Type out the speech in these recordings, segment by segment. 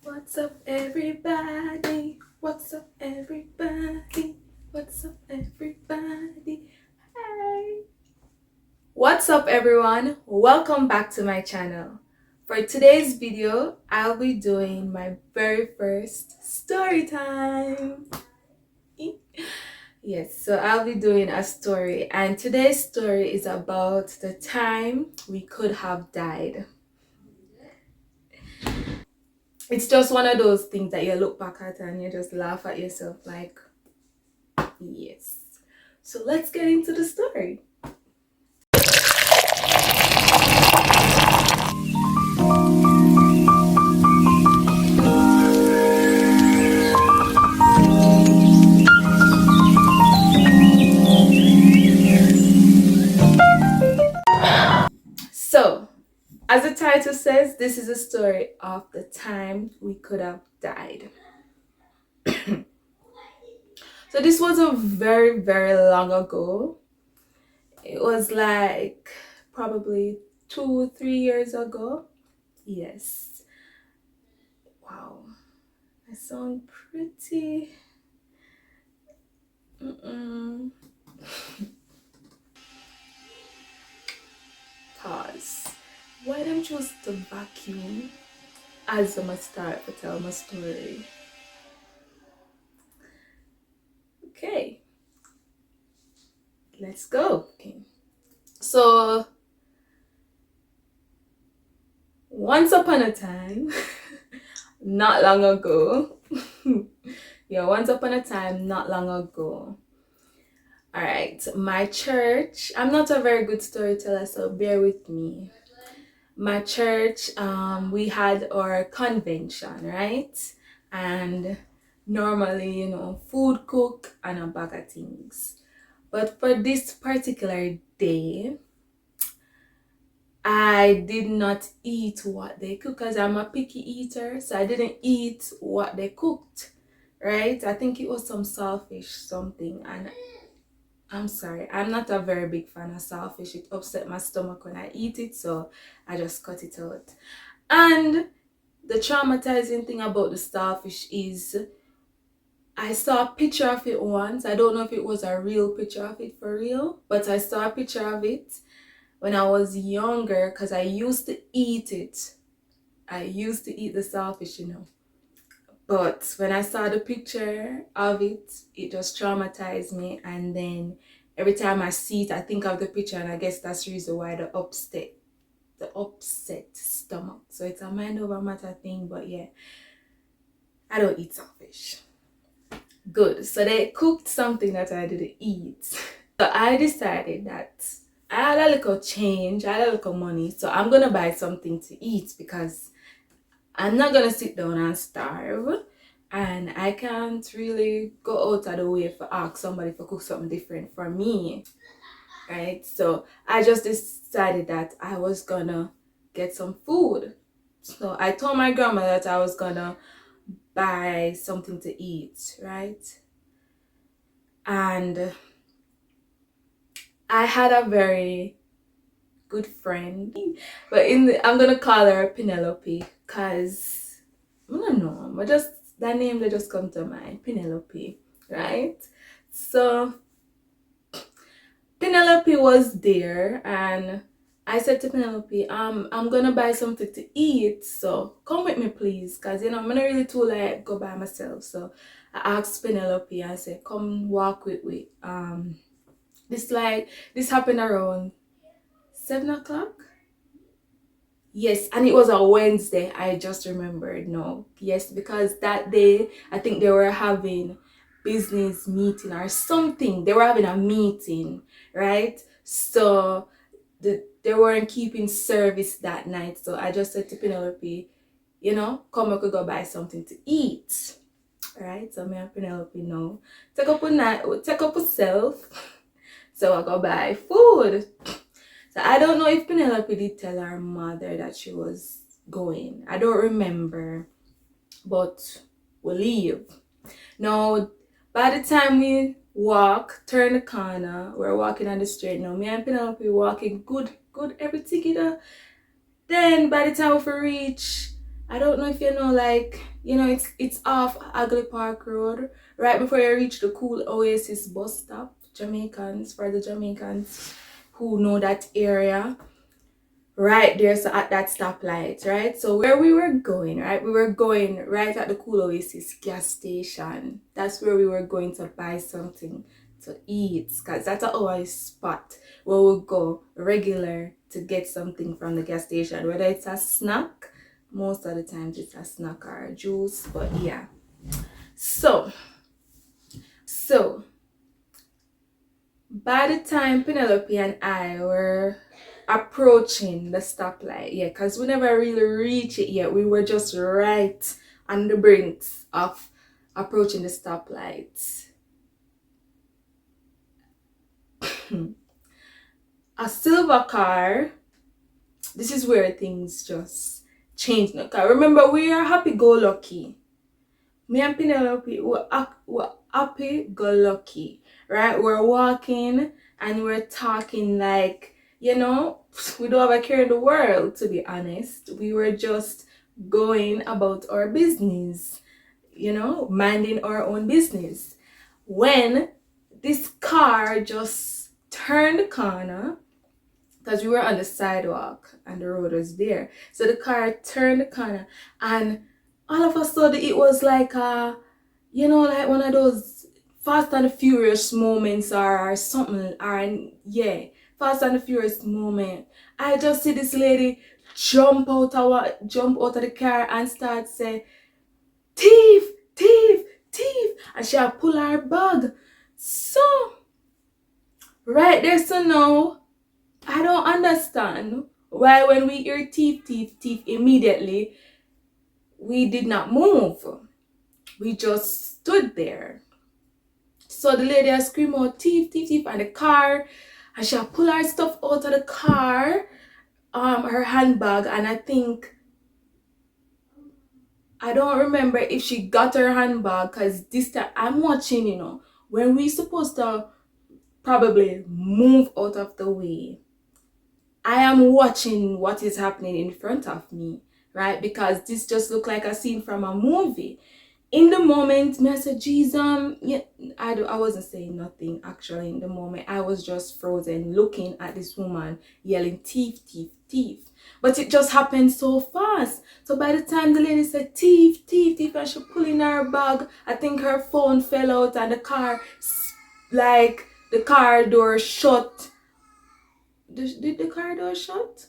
What's up, everybody? What's up, everybody? What's up, everybody? Hey! What's up, everyone? Welcome back to my channel. For today's video, I'll be doing my very first story time. Yes, so I'll be doing a story, and today's story is about the time we could have died. It's just one of those things that you look back at and you just laugh at yourself like, yes. So let's get into the story. So, as the title says, this is a story of the time we could have died. So this was a very, very long ago. It was like probably 2-3 years ago. Yes. Wow. I sound pretty. Pause. Why don't you choose to vacuum as I start to tell my story? Okay. Let's go. Okay. So once upon a time, not long ago. Yeah, once upon a time, not long ago. All right, my church. I'm not a very good storyteller, so bear with me. My church, we had our convention, right? And normally, food cook and a bag of things. But for this particular day, I did not eat what they cooked because I'm a picky eater, so I didn't eat what they cooked, right? I think it was some saltfish something, and I'm sorry, I'm not a very big fan of saltfish. It upset my stomach when I eat it, so I just cut it out. And the traumatizing thing about the starfish is I saw a picture of it once. I don't know if it was a real picture of it for real, but I saw a picture of it when I was younger because I used to eat it. I used to eat the starfish, But when I saw the picture of it, it just traumatized me. And then every time I see it, I think of the picture, and I guess that's the reason why the upset stomach. So it's a mind over matter thing, but yeah, I don't eat starfish. Good. So they cooked something that I didn't eat. So I decided that I had a little change, I had a little money, so I'm gonna buy something to eat because I'm not gonna sit down and starve, and I can't really go out of the way for ask somebody to cook something different for me, right? So I just decided that I was gonna get some food. So I told my grandma that I was gonna buy something to eat, right? And I had a very good friend, but I'm gonna call her Penelope because I don't know, that name that just come to mind, Penelope, right? So Penelope was there, and I said to Penelope, I'm gonna buy something to eat, so come with me please, because I'm not really too like go by myself. So I asked Penelope, I said, come walk with me. This happened around 7 o'clock. Yes, and it was a Wednesday. I just remembered. No, yes, because that day I think they were having business meeting or something. They were having a meeting, right? So they weren't keeping service that night. So I just said to Penelope, come we could go buy something to eat, right? So me and Penelope know take up a self. So I go buy food. So I don't know if Penelope did tell her mother that she was going. I don't remember. But we leave. Now, by the time we turn the corner, we're walking on the street now. Me and Penelope walking good, everything, Then by the time we reach, I don't know if like You know, it's off Ugly Park Road, right before you reach the Cool Oasis bus stop. Jamaicans, for the Jamaicans who know that area, right there, so at that stoplight, right? So where we were going, right? We were going right at the Cool Oasis gas station. That's where we were going to buy something to eat, because that's our spot where we'll go regular to get something from the gas station, whether it's a snack. Most of the times it's a snack or a juice, but yeah. So by the time Penelope and I were approaching the stoplight, yeah, because we never really reached it yet. We were just right on the brinks of approaching the stoplight. A silver car, this is where things just changed. Remember, we are happy-go-lucky. Me and Penelope were happy-go-lucky, right? We're walking and we're talking like, you know, we don't have a care in the world, to be honest. We were just going about our business, you know, minding our own business. When this car just turned the corner, because we were on the sidewalk and the road was there. So the car turned the corner, and all of a sudden it was like you know, like one of those Fast and the Furious moments or something, or yeah, Fast and the Furious moment. I just see this lady jump out of the car and start say, thief, thief, thief, and she pull her bag. So right there, so now I don't understand why when we hear thief, thief, thief, immediately we did not move. We just stood there. So the lady screamed out thief, thief, thief, and the car, and she pull her stuff out of the car, her handbag, and I don't remember if she got her handbag, because this time I'm watching, you know, when we supposed to probably move out of the way, I am watching what is happening in front of me, right? Because this just looked like a scene from a movie. In the moment, me I said, Jesus, yeah, I wasn't saying nothing actually in the moment. I was just frozen looking at this woman yelling, thief, thief, thief. But it just happened so fast. So by the time the lady said, thief, thief, thief, and she pulled in her bag, I think her phone fell out and the car, like, the car door shut. Did the car door shut?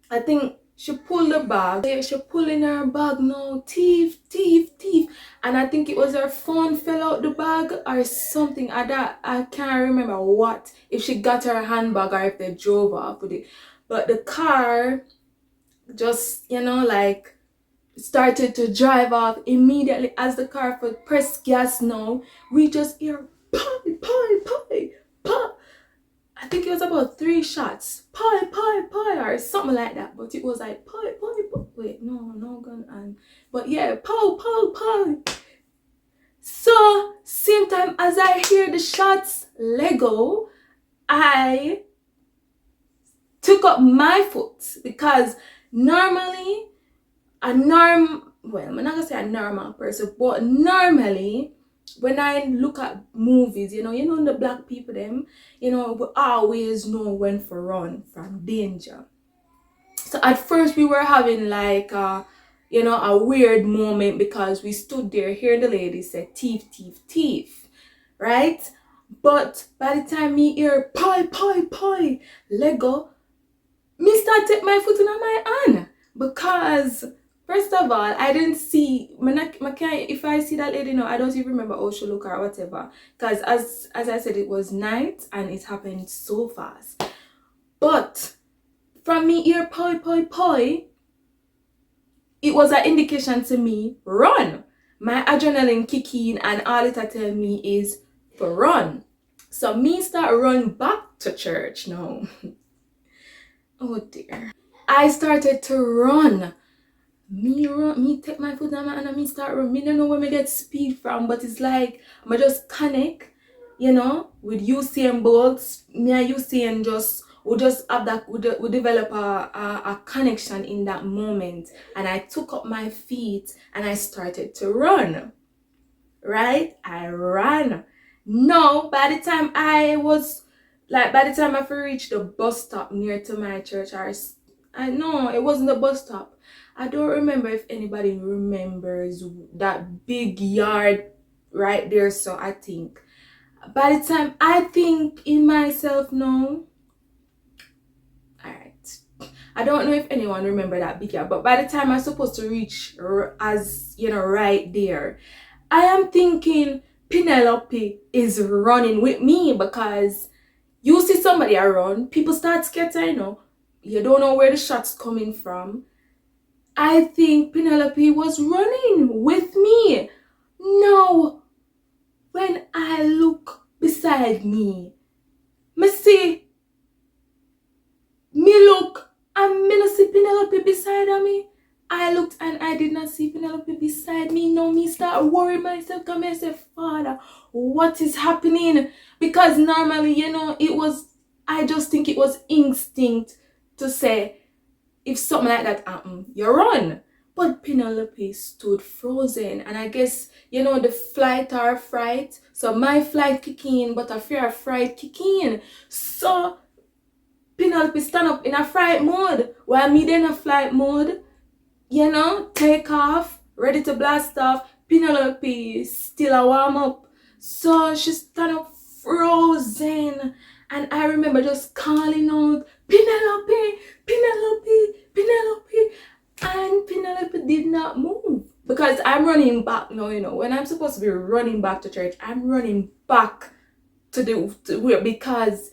I think she pulled the bag. Yeah, she pulled in her bag now. Thief, thief, thief. And I think it was her phone fell out the bag or something. I can't remember what. If she got her handbag or if they drove off with it. But the car just, you know, like started to drive off immediately as the car pressed gas now. We just hear pie, pie, pie, pie. I think it was about 3 shots. Pie, pie, pie, or something like that. But it was like pie, pie, pie. Wait, no gun and. But yeah, pow, pow, pow. So, same time as I hear the shots Lego, I took up my foot, because normally I'm not gonna say a normal person, but normally when I look at movies, you know the black people them, you know, we always know when to run from danger. So at first we were having like you know, a weird moment, because we stood there hearing the lady say thief, thief, thief, right? But by the time me hear pie, pie, pie, Lego, me start take my foot in my hand, because first of all, I didn't see, if I see that lady now, I don't even remember how she look or whatever, because as I said, it was night and it happened so fast. But from me ear poi poi poi, it was an indication to me, run. My adrenaline kick in and all it tell me is for run. So me start run back to church now. Oh dear. I started to run. Me take my foot down and me start run. Me don't know where me get speed from, but it's like I just connect, you know, with Usain Bolt. Me and Usain just we just have that, we develop a connection in that moment. And I took up my feet and I started to run, right? I ran. No, by the time I reached the bus stop near to my church, I know it wasn't the bus stop. I don't remember if anybody remembers that big yard right there. So I think by the time I think in myself, no, all right. I don't know if anyone remember that big yard, but by the time I'm supposed to reach, as you know, right there, I am thinking Penelope is running with me, because you see somebody around, people start scattering, you know, you don't know where the shot's coming from. I think Penelope was running with me. Now, when I look beside me, me see, me look, and me not see Penelope beside of me. I looked and I did not see Penelope beside me. No, me start worrying myself. Come and say, Father, what is happening? Because normally, you know, I just think it was instinct to say, if something like that happened, you run. But Penelope stood frozen. And I guess, you know, the flight or fright. So my flight kick in, but a fear of fright kick in. So Penelope stand up in a fright mode, while me then a flight mode, you know, take off, ready to blast off. Penelope still a warm up. So she stand up frozen. And I remember just calling out, Penelope, Penelope, Penelope. And Penelope did not move. Because I'm running back now, you know, when I'm supposed to be running back to church, I'm running back to where, because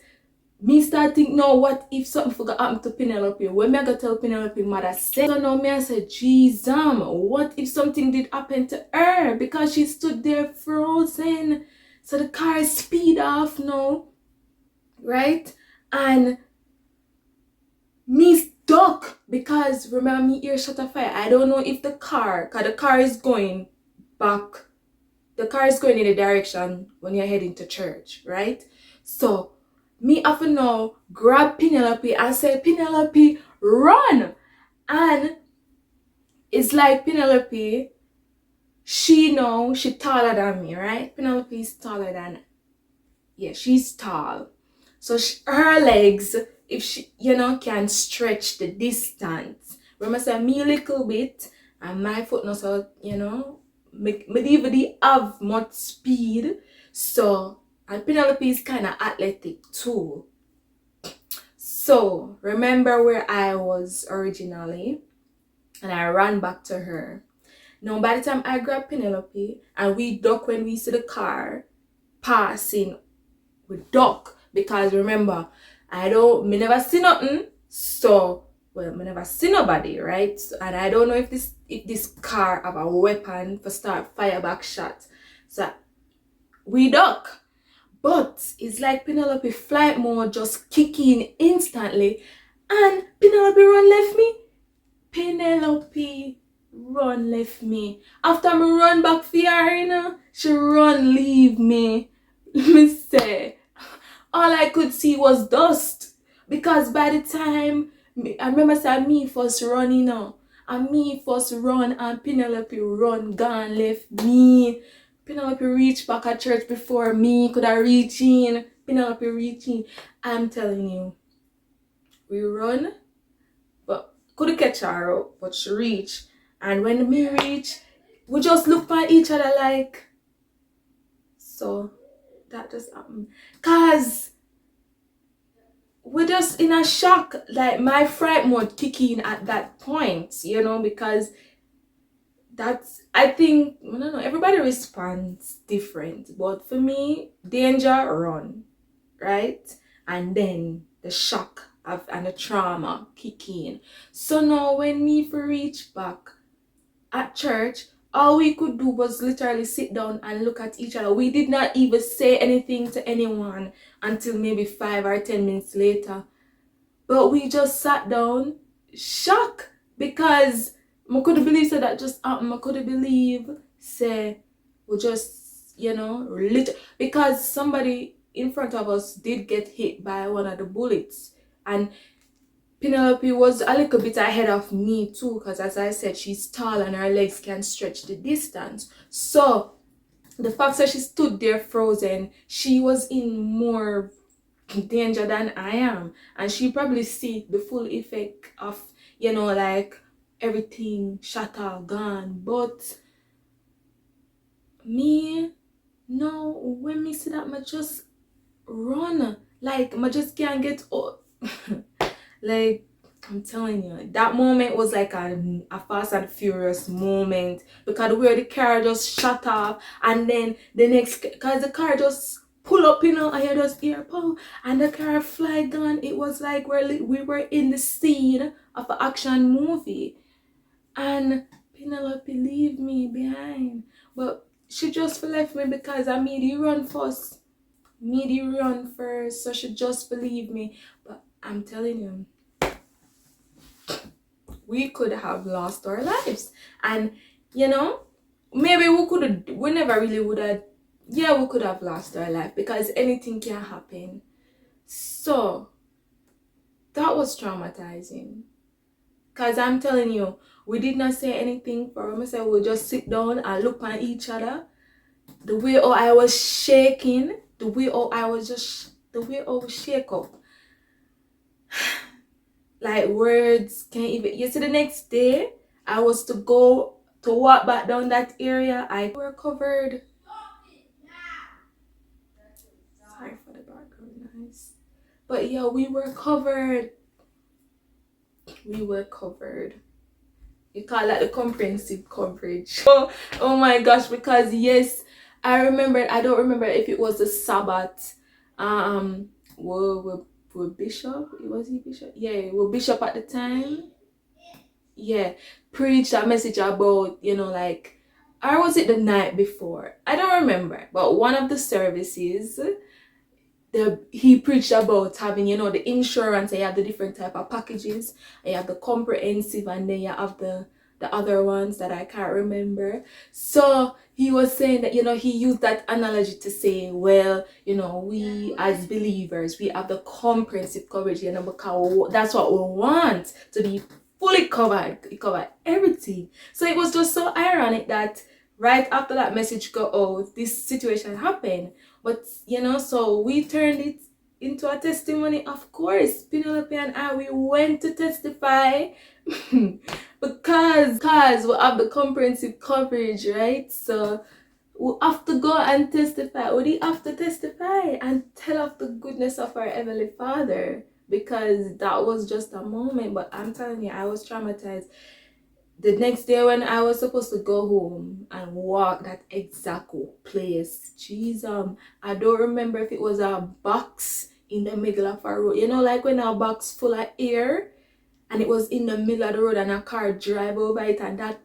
me start think, no, what if something forgot happen to Penelope? When me I go tell Penelope mother said, so now me I said, geez, what if something did happen to her? Because she stood there frozen. So the car speed off now, right? And me stuck, because remember me ear shut a fire. I don't know if cause the car is going back. The car is going in the direction when you're heading to church, right? So me have to now grab Penelope and say, Penelope, run. And it's like Penelope, she taller than me, right? Penelope is taller than, yeah, she's tall. So her legs, if she, you know, can stretch the distance. Remember, say me a little bit, and my foot not so, you know, me even have much speed. So, and Penelope is kind of athletic too. So, remember where I was originally, and I ran back to her. Now, by the time I grabbed Penelope, and we duck when we see the car passing, we duck, because remember, me never see nothing, so, well, me never see nobody, right? So, and I don't know if this car have a weapon for start fire back shot. So, we duck. But it's like Penelope flight mode just kicking instantly, and Penelope run left me. Penelope run left me. After me run back for her, you know, she run leave me. Let me say, all I could see was dust. Because by the time, I remember saying me first run, you know, and me first run, and Penelope run, gone, left me. Penelope reached back at church before me could have reached in. Penelope reaching. I'm telling you, we run, but couldn't catch her up, but she reached. And when we reach, we just look at each other like, so that just happened. Cause we're just in a shock, like my fright mode kicking at that point, you know, because that's, I think, I don't know, everybody responds different, but for me, danger, run, right? And then the shock and the trauma kick in. So now when me for reach back at church, all we could do was literally sit down and look at each other. We did not even say anything to anyone until maybe 5 or 10 minutes later. But we just sat down, shocked, because I couldn't believe that just happened. I couldn't believe, say, we just, you know, because somebody in front of us did get hit by one of the bullets. And Penelope was a little bit ahead of me too, because as I said, she's tall and her legs can stretch the distance. So the fact that she stood there frozen, she was in more danger than I am, and she probably see the full effect of, you know, like everything shatter gone. But me, no, when me see that, I just run, like I just can't get up. Like, I'm telling you, that moment was like a Fast and Furious moment, because where the car just shut off, and then the next, because the car just pull up, you know, and you just hear pow, and the car fly gone. It was like we were in the scene of an action movie, and Penelope leave me behind, but she just left me because I made you run first. Made you run first, so she just believe me. But I'm telling you, we could have lost our lives, and you know, maybe we never really would have, yeah, we could have lost our life, because anything can happen. So that was traumatizing, because I'm telling you, we did not say anything for me. So we just sit down and look at each other. The way I was shaking, the way I was shake up, like words can't even. You see, the next day I was to go to walk back down that area. I were covered. Sorry for the background noise, but yeah, we were covered. We were covered. You call that the comprehensive coverage. Oh my gosh, because yes, I remember. I don't remember if it was the Sabbath. Were Bishop? Was he Bishop? Yeah, were Bishop at the time. Yeah, preached that message about, you know, like, or was it the night before? I don't remember. But one of the services, he preached about having, you know, the insurance. You have the different type of packages. You have the comprehensive, and then you have the other ones that I can't remember. So he was saying that, you know, he used that analogy to say, well, you know, we as believers, we have the comprehensive coverage, you know, because that's what we want, to be fully covered. It covered everything. So it was just so ironic that right after that message go out, this situation happened. But you know, so we turned it into a testimony. Of course, Penelope and I, we went to testify because we have the comprehensive coverage, right? So we have to go and testify. We have to testify and tell of the goodness of our Heavenly Father, because that was just a moment. But I'm telling you, I was traumatized. The next day when I was supposed to go home and walk that exact place, jeez, I don't remember if it was a box in the middle of a road. You know, like when a box full of air, and it was in the middle of the road and a car drive over it, and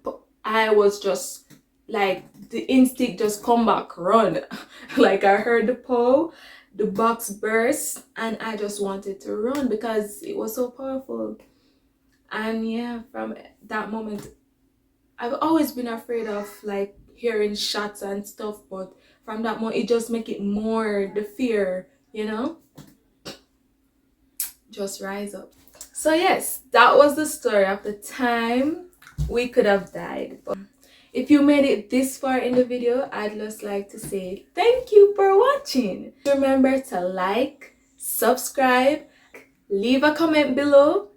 I was just like, the instinct just come back, run. Like I heard the box burst, and I just wanted to run because it was so powerful. And yeah, from that moment, I've always been afraid of like hearing shots and stuff, but from that moment, it just make it more, the fear, you know, just rise up. So yes, that was the story of the time we could have died. But if you made it this far in the video, I'd just like to say thank you for watching. Remember to like, subscribe, leave a comment below,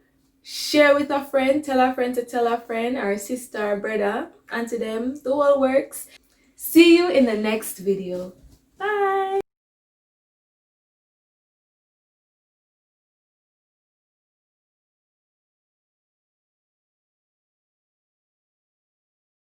share with a friend, tell a friend to tell a friend, or sister or brother, and to them the whole works. See you in the next video. Bye.